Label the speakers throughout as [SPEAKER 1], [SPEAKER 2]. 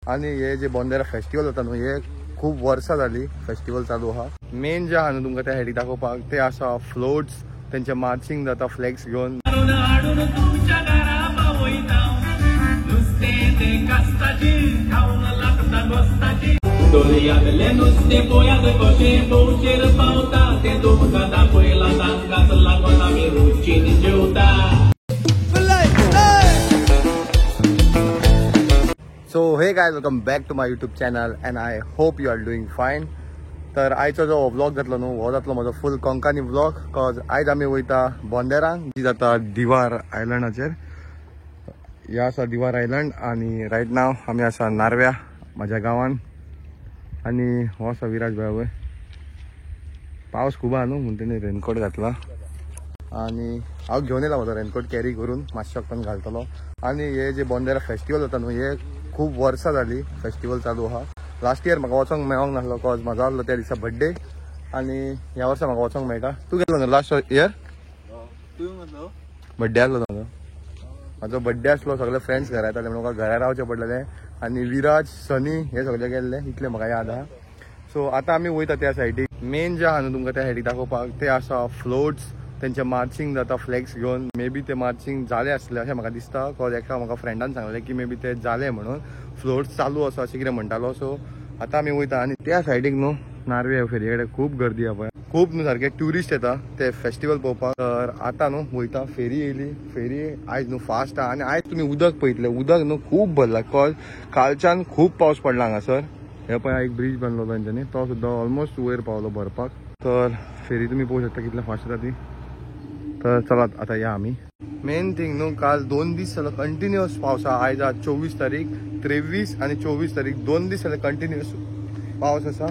[SPEAKER 1] आणि हे जे बोंदेरा फेस्टिवल होता न्हू हे खूप वर्सां जाली फेस्टिवल चालू आहा। मेन जे आहा न्हू तुमकां त्या सायडी दाखोवपाक ते आसा फ्लोट्स, तेंचे मार्चिंग जाता फ्लॅग्स घेवन। So hey guys, welcome back to my YouTube channel and I hope you are doing fine. तर आयचो जो व्लॉग जातलो न्हू हो जातलो म्हजो फुल कोंकणी व्लॉग, बिकॉज आयज आमी वयता बोंदेरांक, जी जाता दिवार आयलँडाचेर। हे आसा दिवार आयलँड आणि रायट नाव आमी आसा नारव्या म्हाज्या गांवान। आणि हो आसा विराज भावय। पावस खूब आहा न्हू म्हणून तेणी रेनकोट घातला आणि हांव घेवन येयला म्हजो रेनकोट कॅरी करून, मातशें पण घालतलो। आणि हे जे बोंदेरा फेस्टिवल होता न्हू हे खूप वर्सां जाली फेस्टिवल चालू आहा। लास्ट इयर म्हाका वचोंक मेळोंक नासलो, बिकॉज म्हाजो आसलो त्या दिसा बर्थडे आणि ह्या वर्सा म्हाका वचोंक मेळटा। तूं गेलो न्हू लास्ट इयर? बर्थडे आसलो म्हाजो, म्हाजो बर्थडे आसलो, सगळे फ्रेंड्स घरा येताले म्हणून म्हाका घरा रावचें पडलेलें। आणि विराज, सनी हे सगळे गेल्ले, इतलें म्हाका याद आहा। सो आतां आमी वयता त्या सायडीक। मेन जे आहा न्हू तुमकां त्या सायडीक दाखोवपाक ते आसा फ्लोट्स, तेंचे मार्चिंग जाता फ्लॅग्स घेवन। मे बी ते मार्चिंग जाले आसले अशें म्हाका दिसता, बिकॉज एका म्हाका फ्रेंडान सांगलें की मे बी ते जाले म्हणून, फ्लोट्स चालू आसा अशें कितें म्हणटालो। सो आतां आमी वयता आणि त्या सायडीक न्हू नारव्या फेरये कडेन खूब गर्दी आहा पळय, खूब न्हू सारके ट्युरिस्ट येता ते फेस्टिवल पळोवपाक। तर आतां न्हू वयता, फेरी येयली, फेरी आयज न्हू फास्ट आहा। आनी आयज तुमी उदक पळयतले, उदक न्हू खूब भरला, बिकॉज कालच्यान खूब पावस पडला हांगासर। हे पळय एक ब्रिज बांदलो तेंच्यांनी, तो सुद्दां ऑलमोस्ट वयर पावलो भरपाक। तर फेरी तुमी पळोवंक शकता कितलें फास्ट जाता ती। तर चलात आता या आमी। मेन थिंग न्हू काल 2 दीस जालो कंटिन्युअस पावस आहा। आयज 24 तारीख, 23 आणि 24 तारीख 2 दीस जाले कंटिन्युअस पावस आसा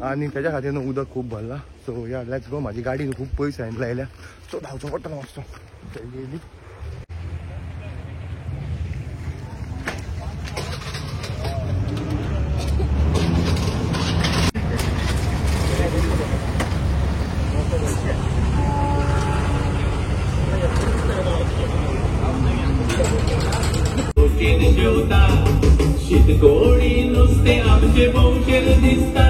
[SPEAKER 1] आणि त्याच्या खातीर न्हू उदक खूब भरला। सो या लेट्स गो। म्हाजी गाडी खूब पयस हांवें लायल्या, सो धांवचो पडटलो मातसो। येयली
[SPEAKER 2] शीतगोळी नुस्तें आमचे भोवशेर दिसता,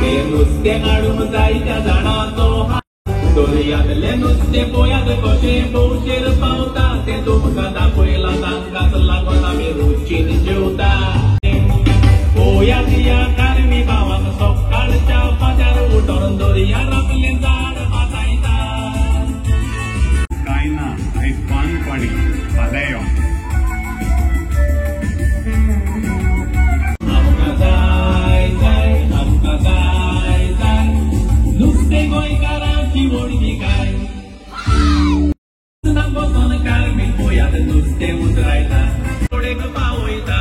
[SPEAKER 2] ते नुस्तें हाडून जायत्या जाणांचो हात। दर्यांतलें नुस्तें पळयात कशें भोवशेर पावता, तें तुमकां दाखयलां, तांकांच लागून आमी रुचीन जेवता। पळयात या कारवी भावाक सकाळच्या पाद्यार उठोन दर्यार आपलें झाड पातायता।
[SPEAKER 3] कांय ना, आयज पान पाणी फाल्यां यो।
[SPEAKER 2] नुस्तें उतरायता, थोडेक पावयता,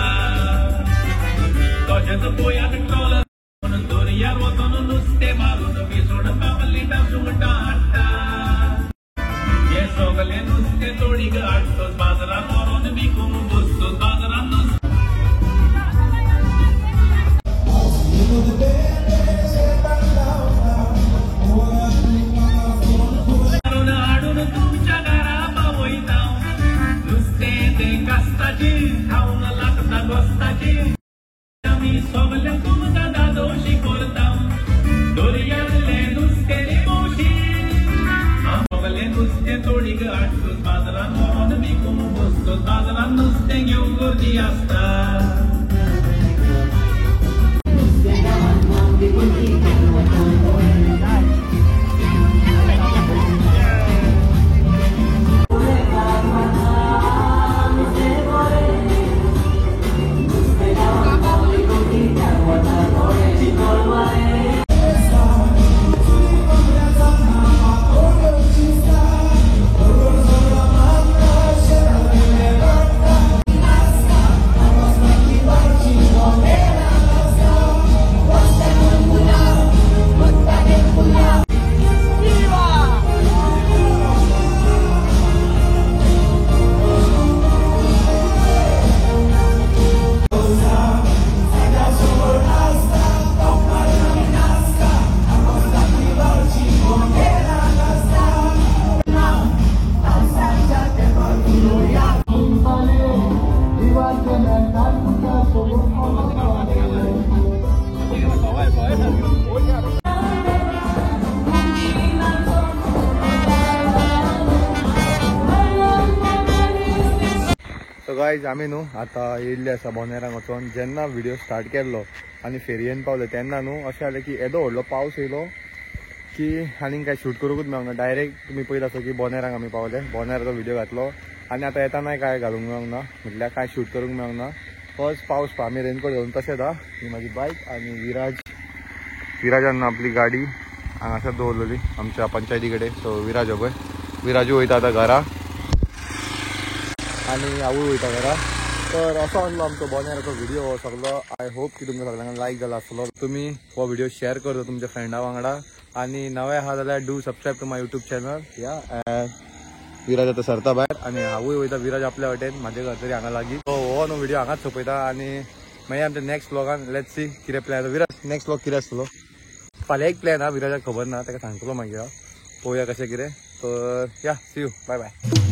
[SPEAKER 2] तशेंच पळयात ट्रॉलर म्हणून दर्यार वचून नुस्तें मारून विसोड पापलेटां सुंगटां हाडटा। हे सगळें नुस्तें तोडीक हाडटोच बाजारांत व्हरोन विकूंक बसतोच बाजारांत नुस्तें। हाडून तुमच्या घरा पावयता, नुस्तें तें कास्ताची खावंक लागता गोस्ताची। आमी सगळे तुमकां दादोशी करता, दर्यांतलें नुस्तें रे मावशी। सगळें नुस्तें तोडीक हाडटोच बाजारांत व्हरोन विकूंक बसतोच बाजारांत नुस्तें घेवंक गर्दी आसता।
[SPEAKER 1] गायज आमी न्हू आतां येयल्ले आसा बोनेरांक वचोन. जेन्ना व्हिडिओ स्टार्ट केल्लो आनी फेरयेन पावले तेन्ना न्हू अशें जालें की येदो व्हडलो पावस येयलो की आनीक काय शूट करूंकूच मेळना. डायरेक्ट तुमी पळयत आसा की बोनेरांक आमी पावले. बोनेराचो व्हिडिओ घातलो आनी आतां येतानाय काय घालूंक मेळना, म्हटल्यार काय शूट करूंक मेळना. फर्स्ट पावस पहा, आमी रेनकोट घेवन तशेंच हा. ही म्हाजी बायक आनी विराजान आपली गाडी हांगासर दवरलेली आमच्या पंचायती कडेन. सो विराज पळय, विराजू वयता आतां घरा आनी आवय वयता घरा. तर असो आसलो आमचो बोनेराचो व्हिडिओ हो सगळो. आय होप की तुमकां सगळ्यांक लायक जालो आसतलो. तुमी हो व्हिडिओ शेअर करता तुमच्या फ्रेंडा वांगडा आनी नवे आहा जाल्यार do subscribe to my YouTube channel. या विराज आतां सरता भायर आनी हांवूय वयता विराज आपल्या वाटेन म्हाजे घर तरी हांगा लागीं. सो हो न्हू व्हिडिओ हांगाच सोंपयता आनी मागीर आमच्या नेक्स्ट व्लॉगान लेट्स सी कितें प्लॅन. विराज नेक्स्ट व्लॉग कितें आसतलो? फाल्यां एक प्लॅन हा, विराजाक खबर ना, ताका सांगतलो मागीर. पळोवया कशें कितें. तर या सी यू, बाय बाय.